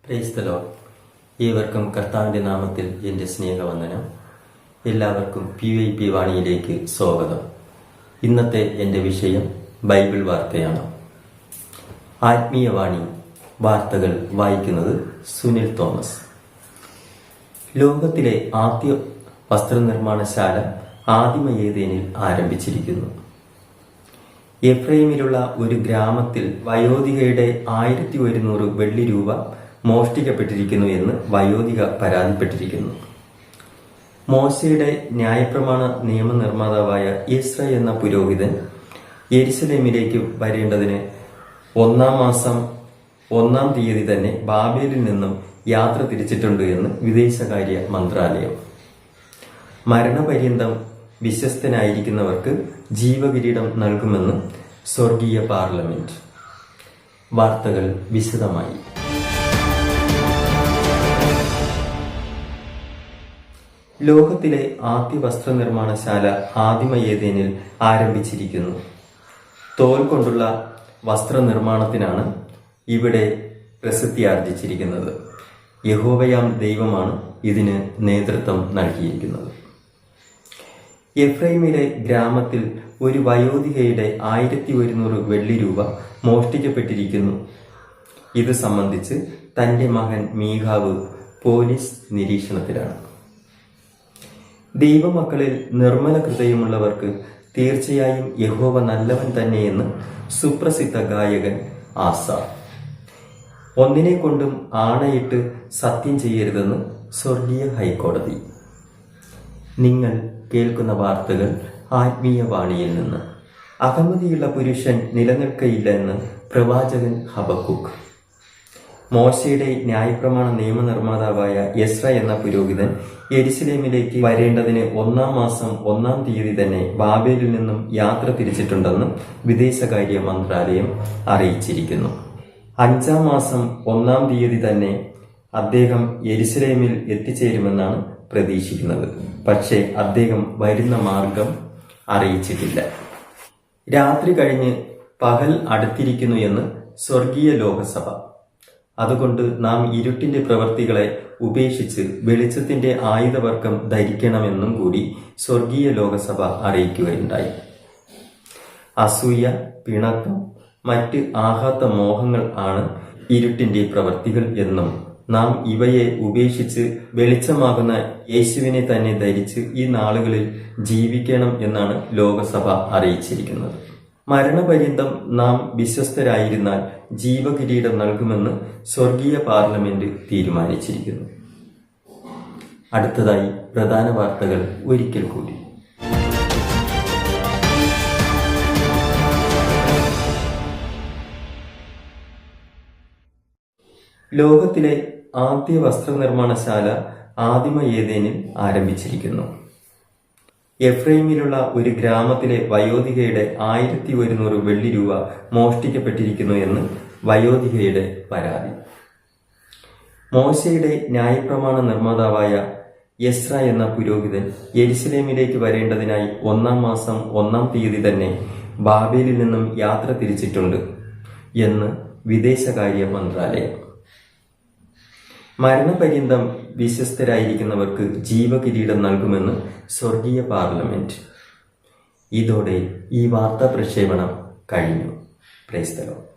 Praise the Lord. ഏവർക്കും കർത്താവിൻ്റെ നാമത്തിൽ എൻ്റെ സ്നേഹവന്ദനം. എല്ലാവർക്കും PYP വാണിയിലേക്ക് സ്വാഗതം. ഇന്നത്തെ എൻ്റെ വിഷയം ബൈബിൾ വാർത്തയാണ്. ആത്മീയവാണി വാർത്തകൾ വായിക്കുന്നത് സുനിൽ തോമസ്. ലോകത്തിലെ ആദ്യ വസ്ത്രനിർമ്മാണശാല ആദിമ ഏദേനിൽ ആരംഭിച്ചിരിക്കുന്നു. എഫ്രൈമിലുള്ള ഒരു ഗ്രാമത്തിൽ വയോധികയുടെ 1100 വെള്ളി രൂപ മോഷ്ടിക്കപ്പെട്ടിരിക്കുന്നു എന്ന് വയോധിക പരാതിപ്പെട്ടിരിക്കുന്നു. മോശയുടെ ന്യായപ്രമാണ നിയമനിർമ്മാതാവായ എസ്ര എന്ന പുരോഹിതൻ യെരുശലേമിലേക്ക് വരേണ്ടതിന് 1-ാം മാസം 1-ാം തീയതി തന്നെ ബാബേലിൽ നിന്നും യാത്ര തിരിച്ചിട്ടുണ്ട് എന്ന് വിദേശകാര്യ മന്ത്രാലയം. മരണപര്യന്തം വിശ്വസ്തനായിരിക്കുന്നവർക്ക് ജീവകിരീടം നൽകുമെന്ന് സ്വർഗീയ പാർലമെന്റ്. വാർത്തകൾ വിശദമായി. ലോകത്തിലെ ആദ്യ വസ്ത്രനിർമ്മാണശാല ആദിമ ഏദേനിൽ ആരംഭിച്ചിരിക്കുന്നു. തോൽ കൊണ്ടുള്ള വസ്ത്രനിർമ്മാണത്തിനാണ് ഇവിടെ പ്രസിദ്ധിയാർജിച്ചിരിക്കുന്നത്. യഹോവയാം ദൈവമാണ് ഇതിന് നേതൃത്വം നൽകിയിരിക്കുന്നത്. എഫ്രൈമിലെ ഗ്രാമത്തിൽ ഒരു വയോധികയുടെ 1100 വെള്ളി രൂപ മോഷ്ടിക്കപ്പെട്ടിരിക്കുന്നു. ഇത് സംബന്ധിച്ച് തന്റെ മകൻ മീഖാവ് പോലീസ് നിരീക്ഷണത്തിലാണ്. ദൈവമക്കളിൽ നിർമ്മല ഹൃദയമുള്ളവർക്ക് തീർച്ചയായും യഹോവ നല്ലവൻ തന്നെയെന്ന് സുപ്രസിദ്ധ ഗായകൻ ആസാഫ്. ഒന്നിനെ കൊണ്ടും ആണയിട്ട് സത്യം ചെയ്യരുതെന്ന് സ്വർഗീയ ഹൈക്കോടതി. നിങ്ങൾ കേൾക്കുന്ന വാർത്തകൾ ആത്മീയ വാണിയിൽ നിന്ന്. അഹമ്മതിയുള്ള പുരുഷൻ നിലനിൽക്കയില്ല എന്ന് പ്രവാചകൻ ഹബക്കൂക്ക്. മോശയുടെ ന്യായപ്രമാണ നിയമനിർമ്മാതാവായ എസ്ര എന്ന പുരോഹിതൻ യെരുശലേമിലേക്ക് വരേണ്ടതിന് 1-ാം മാസം 1-ാം തീയതി തന്നെ ബാബേലിൽ നിന്നും യാത്ര തിരിച്ചിട്ടുണ്ടെന്ന് വിദേശകാര്യ മന്ത്രാലയം അറിയിച്ചിരിക്കുന്നു. 5-ാം മാസം 1-ാം തീയതി തന്നെ അദ്ദേഹം യെരുശലേമിൽ എത്തിച്ചേരുമെന്നാണ് പ്രതീക്ഷിക്കുന്നത്. പക്ഷേ അദ്ദേഹം വരുന്ന മാർഗം അറിയിച്ചിട്ടില്ല. രാത്രി കഴിഞ്ഞ് പകൽ അടുത്തിരിക്കുന്നു എന്ന് സ്വർഗീയ ലോകസഭ. അതുകൊണ്ട് നാം ഇരുട്ടിന്റെ പ്രവൃത്തികളെ ഉപേക്ഷിച്ച് വെളിച്ചത്തിന്റെ ആയുധവർഗം ധരിക്കണമെന്നും കൂടി സ്വർഗീയ ലോകസഭ അറിയിക്കുകയുണ്ടായി. അസൂയ, പിണക്കം, മറ്റ് ആഘാത മോഹങ്ങൾ ആണ് ഇരുട്ടിന്റെ പ്രവൃത്തികൾ എന്നും നാം ഇവയെ ഉപേക്ഷിച്ച് വെളിച്ചമാകുന്ന യേശുവിനെ തന്നെ ധരിച്ച് ഈ നാളുകളിൽ ജീവിക്കണം എന്നാണ് ലോകസഭ അറിയിച്ചിരിക്കുന്നത്. മരണപര്യന്തം നാം വിശ്വസ്തരായിരുന്നാൽ ജീവകിരീടം നൽകുമെന്ന് സ്വർഗീയ പാർലമെന്റ് തീരുമാനിച്ചിരിക്കുന്നു. അടുത്തതായി പ്രധാന വാർത്തകൾ ഒരിക്കൽ കൂടി. ലോകത്തിലെ ആദ്യ വസ്ത്രനിർമ്മാണശാല ആദിമ ഏദേനിൽ ആരംഭിച്ചിരിക്കുന്നു. എഫ്രൈമിലുള്ള ഒരു ഗ്രാമത്തിലെ വയോധികയുടെ 1100 വെള്ളി രൂപ മോഷ്ടിക്കപ്പെട്ടിരിക്കുന്നു എന്ന് വയോധികയുടെ പരാതി. മോശയുടെ ന്യായപ്രമാണ നിർമ്മാതാവായ എസ്ര എന്ന പുരോഹിതൻ യെരുശലേമിലേക്ക് വരേണ്ടതിനായി 1-ാം മാസം 1-ാം തീയതി തന്നെ ബാബേലിൽ നിന്നും യാത്ര തിരിച്ചിട്ടുണ്ട് എന്ന് വിദേശകാര്യ മന്ത്രാലയം. മരണപര്യന്തം വിശ്വസ്തരായിരിക്കുന്നവർക്ക് ജീവകിരീടം നൽകുമെന്ന് സ്വർഗീയ പാർലമെന്റ്. ഇതോടെ ഈ വാർത്താ പ്രക്ഷേപണം കഴിഞ്ഞു. Praise the Lord.